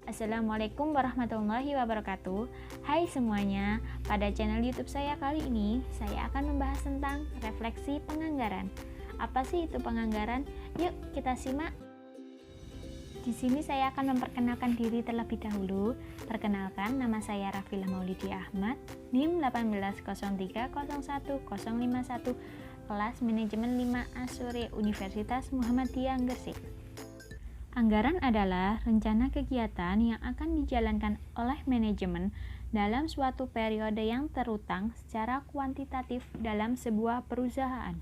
Assalamualaikum warahmatullahi wabarakatuh. Hai semuanya, pada channel YouTube saya kali ini saya akan membahas tentang refleksi penganggaran. Apa sih itu penganggaran? Yuk kita simak. Di sini saya akan memperkenalkan diri terlebih dahulu. Perkenalkan, nama saya Rafilah Maulidi Ahmad, NIM 180301051, kelas manajemen 5A Sore Universitas Muhammadiyah Gresik. Anggaran adalah rencana kegiatan yang akan dijalankan oleh manajemen dalam suatu periode yang terutang secara kuantitatif dalam sebuah perusahaan.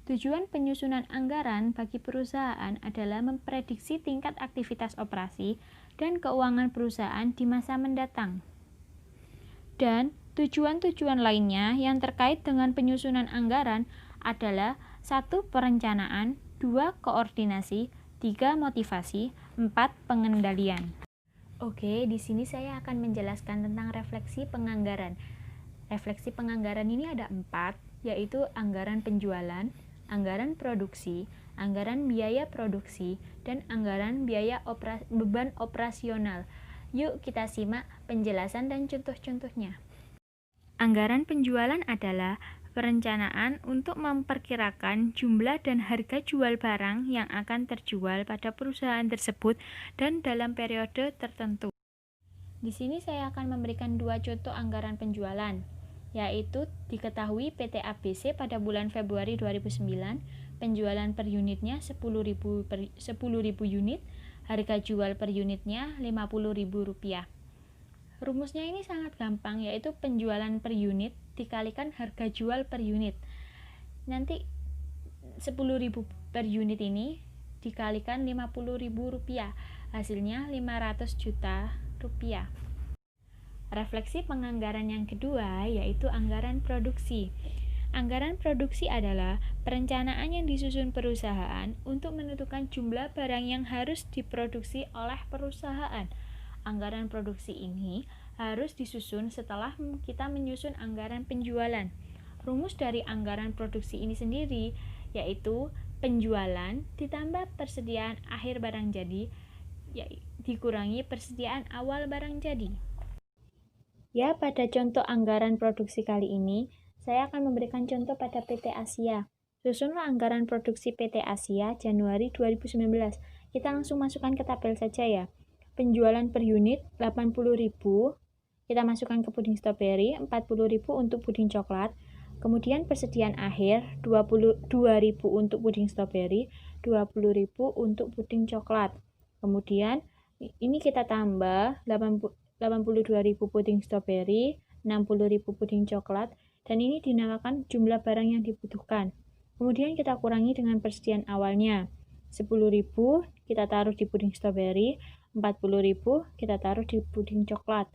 Tujuan penyusunan anggaran bagi perusahaan adalah memprediksi tingkat aktivitas operasi dan keuangan perusahaan di masa mendatang. Dan tujuan-tujuan lainnya yang terkait dengan penyusunan anggaran adalah 1. Perencanaan, 2. Koordinasi, 3. Motivasi, 4. Pengendalian. Oke, di sini saya akan menjelaskan tentang refleksi penganggaran. Refleksi penganggaran ini ada 4, yaitu anggaran penjualan, anggaran produksi, anggaran biaya produksi, dan anggaran biaya beban operasional. Yuk kita simak penjelasan dan contoh-contohnya. Anggaran penjualan adalah perencanaan untuk memperkirakan jumlah dan harga jual barang yang akan terjual pada perusahaan tersebut dan dalam periode tertentu. Di sini saya akan memberikan 2 contoh anggaran penjualan, yaitu diketahui PT ABC pada bulan Februari 2009, penjualan per unitnya 10.000 unit, harga jual per unitnya Rp50.000. Rumusnya ini sangat gampang, yaitu penjualan per unit dikalikan harga jual per unit. Nanti 10.000 per unit ini dikalikan Rp50.000, hasilnya 500 juta rupiah. Refleksi penganggaran yang kedua yaitu anggaran produksi. Anggaran produksi adalah perencanaan yang disusun perusahaan untuk menentukan jumlah barang yang harus diproduksi oleh perusahaan. Anggaran produksi ini harus disusun setelah kita menyusun anggaran penjualan. Rumus dari anggaran produksi ini sendiri yaitu penjualan ditambah persediaan akhir barang jadi dikurangi persediaan awal barang jadi. Ya, pada contoh anggaran produksi kali ini, saya akan memberikan contoh pada PT Asia. Susunlah anggaran produksi PT Asia Januari 2019. Kita langsung masukkan ke tabel saja ya. Penjualan per unit 80.000, kita masukkan ke puding stroberi, 40.000 untuk puding coklat. Kemudian persediaan akhir 22.000 untuk puding stroberi, 20.000 untuk puding coklat. Kemudian ini kita tambah 82.000 puding stroberi, 60.000 puding coklat, dan ini dinamakan jumlah barang yang dibutuhkan. Kemudian kita kurangi dengan persediaan awalnya. 10.000 kita taruh di puding stroberi, 40.000 kita taruh di puding coklat,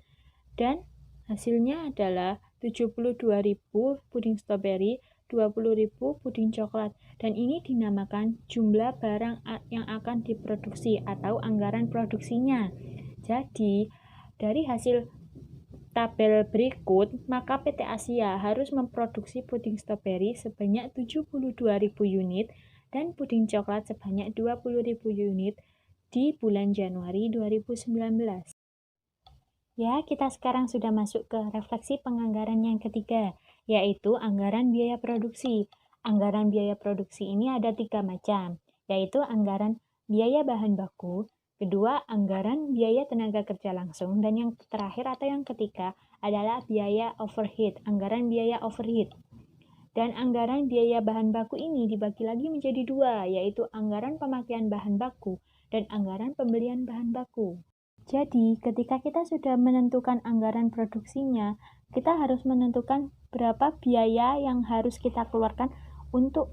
dan hasilnya adalah 72.000 puding stroberi, 20.000 puding coklat, dan ini dinamakan jumlah barang yang akan diproduksi atau anggaran produksinya. Jadi dari hasil tabel berikut, maka PT Asia harus memproduksi puding stroberi sebanyak 72.000 unit dan puding coklat sebanyak 20.000 unit di bulan Januari 2019. Ya, kita sekarang sudah masuk ke refleksi penganggaran yang ketiga, yaitu anggaran biaya produksi. Anggaran biaya produksi ini ada 3 macam, yaitu anggaran biaya bahan baku, kedua anggaran biaya tenaga kerja langsung, dan yang terakhir atau yang ketiga adalah biaya overhead, anggaran biaya overhead. Dan anggaran biaya bahan baku ini dibagi lagi menjadi 2, yaitu anggaran pemakaian bahan baku dan anggaran pembelian bahan baku. Jadi, ketika kita sudah menentukan anggaran produksinya, kita harus menentukan berapa biaya yang harus kita keluarkan untuk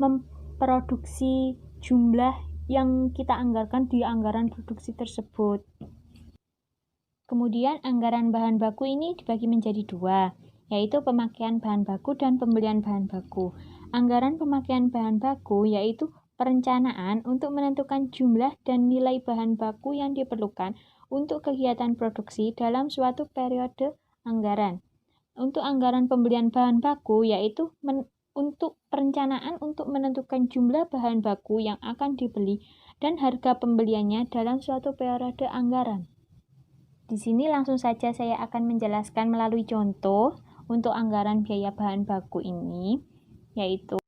memproduksi jumlah yang kita anggarkan di anggaran produksi tersebut. Kemudian anggaran bahan baku ini dibagi menjadi 2, yaitu pemakaian bahan baku dan pembelian bahan baku. Anggaran pemakaian bahan baku yaitu perencanaan untuk menentukan jumlah dan nilai bahan baku yang diperlukan untuk kegiatan produksi dalam suatu periode anggaran. Untuk anggaran pembelian bahan baku yaitu untuk perencanaan untuk menentukan jumlah bahan baku yang akan dibeli dan harga pembeliannya dalam suatu periode anggaran. Di sini langsung saja saya akan menjelaskan melalui contoh untuk anggaran biaya bahan baku ini, yaitu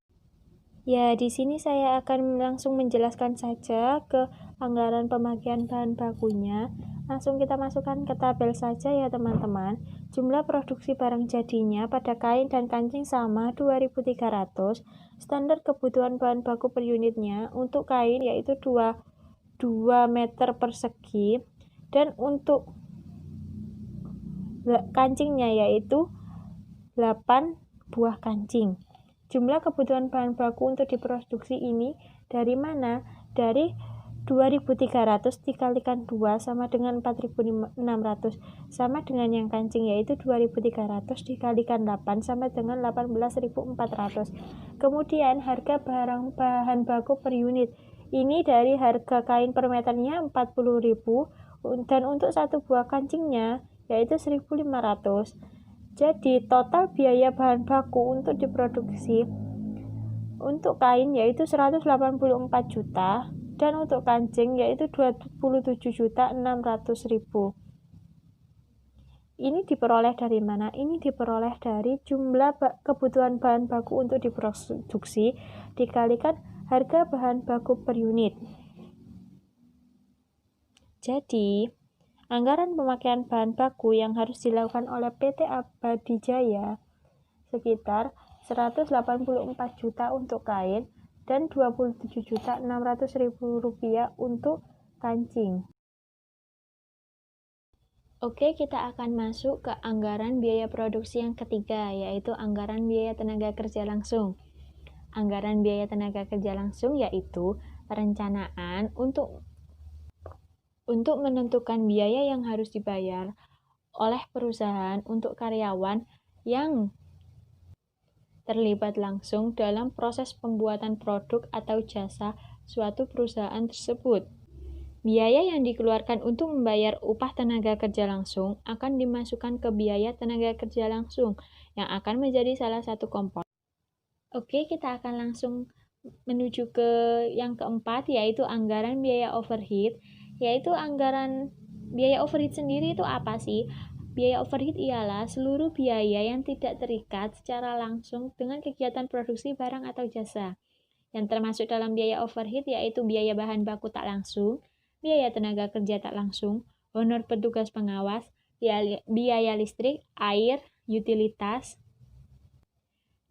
di sini saya akan langsung menjelaskan saja ke anggaran pemakaian bahan bakunya. Langsung kita masukkan ke tabel saja ya teman-teman. Jumlah produksi barang jadinya pada kain dan kancing sama 2.300. Standar kebutuhan bahan baku per unitnya untuk kain yaitu 2 meter persegi, dan untuk kancingnya yaitu 8 buah kancing. Jumlah kebutuhan bahan baku untuk diproduksi ini dari mana? Dari 2.300 dikalikan 2 sama dengan 4.600, sama dengan yang kancing yaitu 2.300 dikalikan 8 sama dengan 18.400. Kemudian harga bahan baku per unit ini dari harga kain per meternya 40.000, dan untuk satu buah kancingnya yaitu 1.500. Jadi total biaya bahan baku untuk diproduksi untuk kain yaitu 184 juta, dan untuk kancing yaitu 27.600.000. Ini diperoleh dari mana? Ini diperoleh dari jumlah kebutuhan bahan baku untuk diproduksi dikalikan harga bahan baku per unit. Jadi, anggaran pemakaian bahan baku yang harus dilakukan oleh PT Abadi Jaya sekitar 184 juta untuk kain dan 27.600.000 rupiah untuk kancing. Oke, kita akan masuk ke anggaran biaya produksi yang ketiga, yaitu anggaran biaya tenaga kerja langsung. Anggaran biaya tenaga kerja langsung yaitu perencanaan untuk menentukan biaya yang harus dibayar oleh perusahaan untuk karyawan yang terlibat langsung dalam proses pembuatan produk atau jasa suatu perusahaan tersebut. Biaya yang dikeluarkan untuk membayar upah tenaga kerja langsung akan dimasukkan ke biaya tenaga kerja langsung yang akan menjadi salah satu komponen. Oke, kita akan langsung menuju ke yang keempat, yaitu anggaran biaya overhead. Yaitu anggaran biaya overhead sendiri itu apa sih? Biaya overhead ialah seluruh biaya yang tidak terikat secara langsung dengan kegiatan produksi barang atau jasa. Yang termasuk dalam biaya overhead yaitu biaya bahan baku tak langsung, biaya tenaga kerja tak langsung, honor petugas pengawas, biaya listrik, air, utilitas,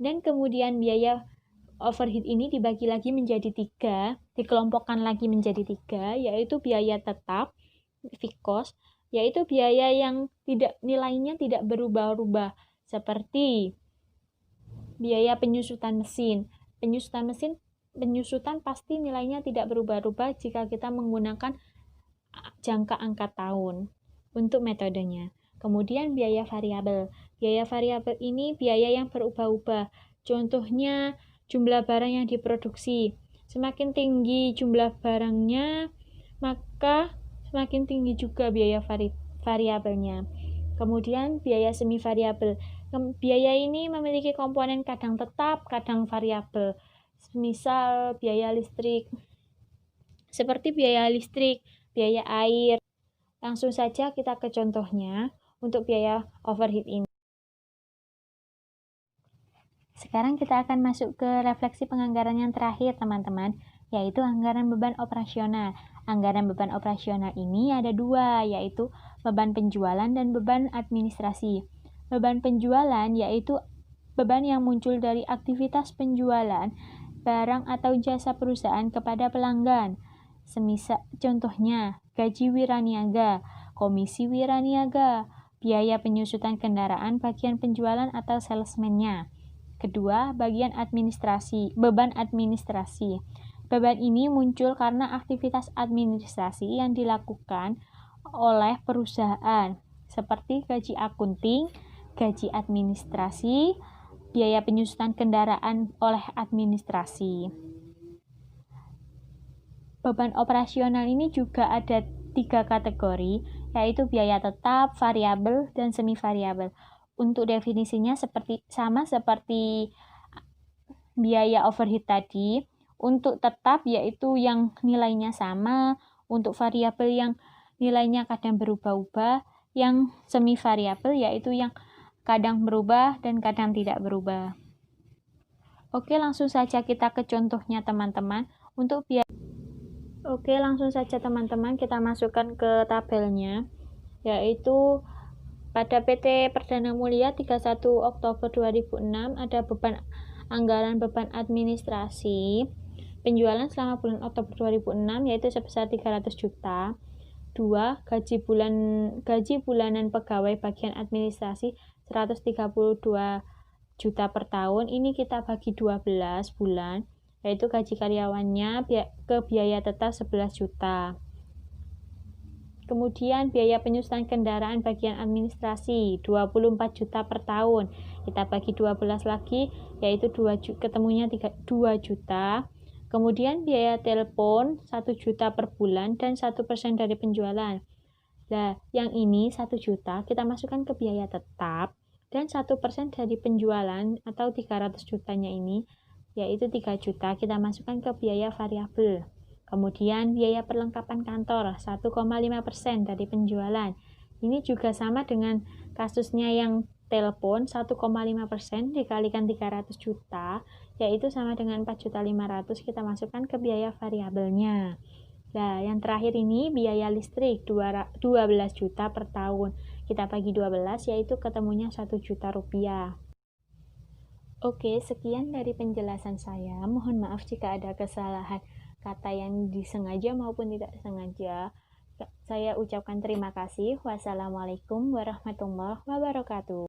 dan kemudian biaya overhead ini dibagi lagi menjadi 3, dikelompokkan lagi menjadi 3, yaitu biaya tetap, fixed cost, yaitu biaya yang nilainya tidak berubah-ubah, seperti biaya penyusutan mesin. Penyusutan pasti nilainya tidak berubah-ubah jika kita menggunakan jangka angka tahun untuk metodenya. Kemudian biaya variabel. Biaya variabel ini biaya yang berubah-ubah. Contohnya jumlah barang yang diproduksi. Semakin tinggi jumlah barangnya, maka semakin tinggi juga biaya variabelnya. Kemudian biaya semi variabel. Biaya ini memiliki komponen kadang tetap, kadang variabel. Misal biaya listrik. Seperti biaya listrik, biaya air. Langsung saja kita ke contohnya untuk biaya overhead ini. Sekarang kita akan masuk ke refleksi penganggaran yang terakhir, teman-teman, yaitu anggaran beban operasional. Anggaran beban operasional ini ada 2, yaitu beban penjualan dan beban administrasi. Beban penjualan yaitu beban yang muncul dari aktivitas penjualan barang atau jasa perusahaan kepada pelanggan. Semisal contohnya gaji wiraniaga, komisi wiraniaga, biaya penyusutan kendaraan bagian penjualan atau salesman-nya. Kedua, beban administrasi. Beban ini muncul karena aktivitas administrasi yang dilakukan oleh perusahaan, seperti gaji akunting, gaji administrasi, biaya penyusutan kendaraan oleh administrasi. Beban operasional ini juga ada 3 kategori, yaitu biaya tetap, variabel, dan semi variabel. Untuk definisinya sama seperti biaya overhead tadi. Untuk tetap yaitu yang nilainya sama, untuk variabel yang nilainya kadang berubah-ubah, yang semi variabel yaitu yang kadang berubah dan kadang tidak berubah. Oke, langsung saja kita ke contohnya teman-teman. Langsung saja teman-teman kita masukkan ke tabelnya, yaitu pada PT Perdana Mulia 31 Oktober 2006 ada anggaran beban administrasi penjualan selama bulan Oktober 2006 yaitu sebesar 300 juta. 2. Gaji bulanan pegawai bagian administrasi 132 juta per tahun. Ini kita bagi 12 bulan, yaitu gaji karyawannya ke biaya tetap 11 juta. Kemudian biaya penyusunan kendaraan bagian administrasi 24 juta per tahun. Kita bagi 12 lagi, yaitu ketemunya 2 juta. Kemudian biaya telepon 1 juta per bulan dan 1% dari penjualan. Nah, yang ini 1 juta kita masukkan ke biaya tetap dan 1% dari penjualan atau 300 jutanya ini, yaitu 3 juta kita masukkan ke biaya variabel. Kemudian biaya perlengkapan kantor 1,5% dari penjualan. Ini juga sama dengan kasusnya yang telepon 1,5% dikalikan 300 juta, yaitu sama dengan 4.500.000 kita masukkan ke biaya variabelnya. Nah, yang terakhir ini biaya listrik 12 juta per tahun. Kita bagi 12 yaitu ketemunya 1 juta rupiah. Oke, sekian dari penjelasan saya. Mohon maaf jika ada kesalahan kata yang disengaja maupun tidak sengaja. Saya ucapkan terima kasih. Wassalamualaikum warahmatullahi wabarakatuh.